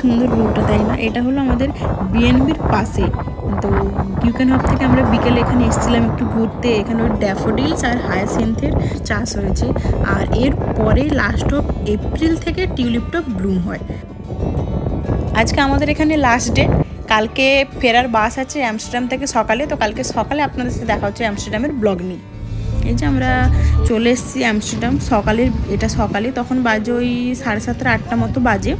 সুন্দর ভিউটা, তাই না? এটা হলো আমাদের বিএনবির পাশে। তো ইউকেন হাব থেকে আমরা বিকেলে এখানে এসেছিলাম একটু ঘুরতে। এখানে ওই ড্যাফোডিলস আর হায়াসিন্থের চাষ হয়েছে, আর এর পরে লাস্ট অফ এপ্রিল থেকে টিউলিপটা ব্লুম হয়। আজকে আমাদের এখানে লাস্ট ডে, কালকে ফেরার বাস আছে অ্যামস্টারডাম থেকে সকালে। তো কালকে সকালে আপনাদের সাথে দেখা হচ্ছে অ্যামস্টারডামের ব্লগ নিয়ে। এই যে আমরা চলে এসেছি অ্যামস্টারডাম সকালের, এটা সকালে, তখন বাজে ওই 7:30 8টা মতো বাজে।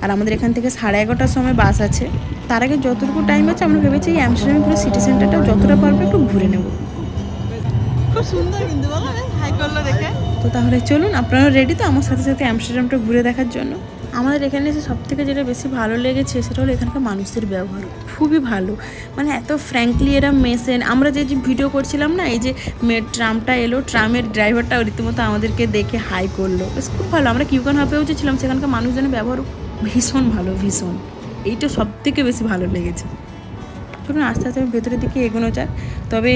আর আমাদের এখান থেকে 11:30টার সময় বাস আছে। তার আগে যতটুকু টাইম আছে আমরা ভেবেছি এই অ্যামস্টারডামের পুরো সিটি সেন্টারটা যতটা পারবো একটু ঘুরে নেব। খুব সুন্দর কিন্তু বলো, হাই করলো দেখে। তো তাহলে চলুন, আপনারা রেডি তো আমার সাথে সাথে অ্যামস্টারডামটা ঘুরে দেখার জন্য? আমাদের এখানে এসে সবথেকে যেটা বেশি ভালো লেগেছে সেটা হলো এখানকার মানুষের ব্যবহার খুবই ভালো। মানে এত ফ্র্যাঙ্কলি এরা মেসেন। আমরা যে ভিডিও করছিলাম না, এই যে ট্রামটা এলো, ট্রামের ড্রাইভারটা রীতিমতো আমাদেরকে দেখে হাই করলো, বেশ খুব ভালো। আমরা কিউকান হাবেও যে ছিলাম সেখানকার মানুষজনের ব্যবহার ভীষণ ভালো, ভীষণ। এইটা সবথেকে বেশি ভালো লেগেছে। চলুন আস্তে আস্তে ভেতরের দিকে এগোনো যাক। তবে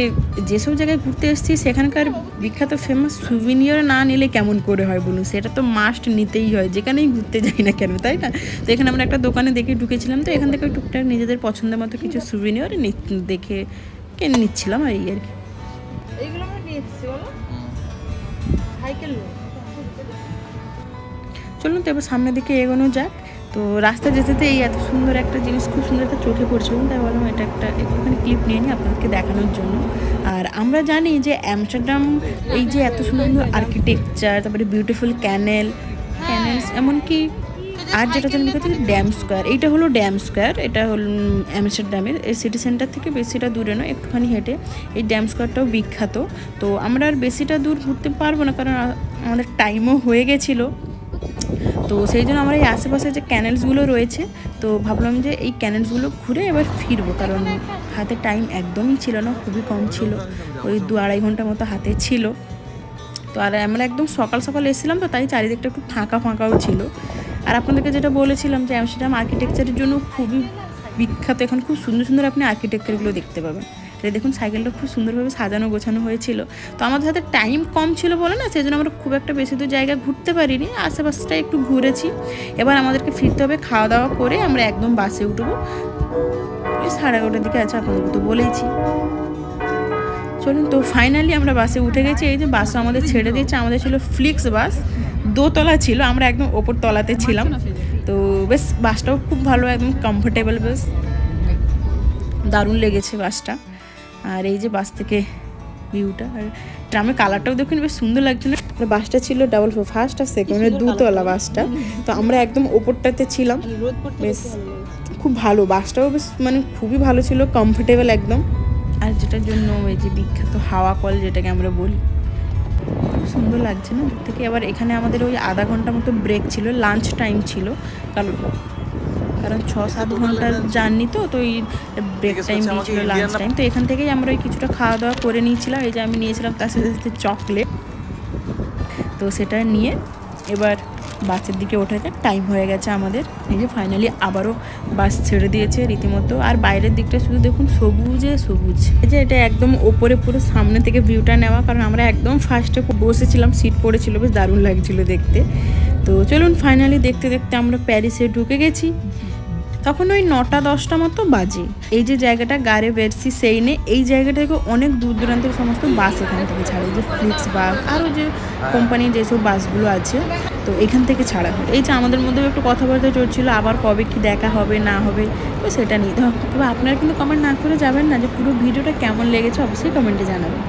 যেসব জায়গায় ঘুরতে এসেছি সেখানকার বিখ্যাত ফেমাস সুভিনিয়র না নিলে কেমন করে হয় বলুন? সেটা তো মাস্ট নিতেই হয় যেখানেই ঘুরতে যাই না কেন, তাই না? তো এখানে আমরা একটা দোকানে দেখে ঢুকেছিলাম, তো এখান থেকে টুকটাক নিজেদের পছন্দের মতো কিছু সুভিনিয়র দেখে কিনে নিচ্ছিলাম আর এই আর কি। এইগুলো আমরা নিয়ে এসেছি বলো, সাইকেল। চলুন তো এবার সামনের দিকে এগোনো যাক। তো রাস্তা যেতে এই এত সুন্দর একটা জিনিস খুব সুন্দর একটা চোখে পড়ছিল, তাই বললাম এটা একটা একটুখানি ক্লিপ নিয়ে নিই আপনাদেরকে দেখানোর জন্য। আর আমরা জানি যে অ্যামস্টারডাম এই যে এত সুন্দর সুন্দর আর্কিটেকচার, তারপরে বিউটিফুল ক্যানেলস, এমনকি আর যেটা জানি হচ্ছে ড্যাম স্কোয়ার। এইটা হলো ড্যাম স্কোয়ার, এটা হল অ্যামস্টারডামের এই সিটি সেন্টার থেকে বেশিটা দূরে নয়, একটুখানি হেঁটে। এই ড্যাম স্কোয়ারটাও বিখ্যাত। তো আমরা আর বেশিটা দূর ঘুরতে পারবো না, কারণ আমাদের টাইমও হয়ে গেছিলো। তো সেই জন্য আমরা এই আশেপাশে যে ক্যানেলসগুলো রয়েছে, তো ভাবলাম যে এই ক্যানেলসগুলো ঘুরে এবার ফিরবো, কারণ হাতে টাইম একদমই ছিল না, খুবই কম ছিল, ওই 2-2.5 ঘন্টা মতো হাতে ছিল। তো আর আমরা একদম সকাল সকাল এসেছিলাম, তো তাই চারিদিকটা একটু ফাঁকাও ছিল। আর আপনাদেরকে যেটা বলেছিলাম যে অ্যামস্টারডাম আর্কিটেকচারের জন্য খুবই বিখ্যাত, এখন খুব সুন্দর সুন্দর আপনি আর্কিটেকচারগুলো দেখতে পাবেন। দেখুন সাইকেলটা খুব সুন্দরভাবে সাজানো গোছানো হয়েছিল। তো আমাদের হাতে টাইম কম ছিল বলে না, সেই জন্য আমরা খুব একটা বেশি দূর জায়গা ঘুরতে পারিনি, আশেপাশটা একটু ঘুরেছি। এবার আমাদেরকে ফিরতে হবে, খাওয়া দাওয়া করে আমরা একদম বাসে উঠবো। ওই 11:30টার দিকে আছে, আপনাদেরকে তো বলেইছি। চলুন, তো ফাইনালি আমরা বাসে উঠে গেছি। এই যে বাসও আমাদের ছেড়ে দিয়েছে, আমাদের ছিল ফ্লিক্স বাস, 2 তলা ছিল, আমরা একদম ওপর তলাতে ছিলাম। তো বেশ বাসটাও খুব ভালো, একদম কমফোর্টেবল, বেশ দারুণ লেগেছে বাসটা। আর এই যে বাস থেকে ভিউটা, আর ট্রামের কালারটাও দেখুন বেশ সুন্দর লাগছে না? বাসটা ছিল ডাবল ফ্লোর, ফার্স্ট আর সেকেন্ড, 2 তলা বাসটা। তো আমরা একদম ওপরটাতে ছিলাম, বেশ খুব ভালো। বাসটাও বেশ মানে খুবই ভালো ছিল, কমফোর্টেবল একদম। আর যেটার জন্য এই যে বিখ্যাত হাওয়া কল যেটাকে আমরা বলি, খুব সুন্দর লাগছে না দূর থেকে। আবার এখানে আমাদের ওই আধা ঘন্টা মতো ব্রেক ছিল, লাঞ্চ টাইম ছিল, কারণ 6-7 ঘন্টার জার্নি, তো ওই ব্রেক টাইম দিয়েছিল, লাঞ্চ টাইম। তো এখান থেকেই আমরা ওই কিছুটা খাওয়া দাওয়া করে নিয়েছিলাম। এই যে আমি নিয়েছিলাম তার সাথে সাথে চকলেট, তো সেটা নিয়ে এবার বাসের দিকে ওঠা যাক, টাইম হয়ে গেছে আমাদের। এই যে ফাইনালি আবারও বাস ছেড়ে দিয়েছে রীতিমতো। আর বাইরের দিকটা শুধু দেখুন সবুজে সবুজ। এই যে এটা একদম ওপরে পুরো সামনে থেকে ভিউটা নেওয়া, কারণ আমরা একদম ফার্স্টে বসেছিলাম, সিট পড়েছিল, বেশ দারুণ লাগছিল দেখতে। তো চলুন ফাইনালি দেখতে দেখতে আমরা প্যারিসে ঢুকে গেছি। তখন ওই 9টা-10টা মতো বাজে। এই যে জায়গাটা গারে বেরসি সেইনে, এই জায়গাটা থেকে অনেক দূর দূরান্তের সমস্ত বাস এখান থেকে ছাড়ে, যে ফ্লিক্স বাস আরও যে কোম্পানির যেসব বাসগুলো আছে, তো এখান থেকে ছাড়া হয়। এই যে আমাদের মধ্যেও একটু কথাবার্তা চলছিল, আবার কবে কি দেখা হবে না হবে, তো সেটা নিয়ে। তবে আপনারা কিন্তু কমেন্ট না করে যাবেন না, যে পুরো ভিডিওটা কেমন লেগেছে অবশ্যই কমেন্টে জানাবেন।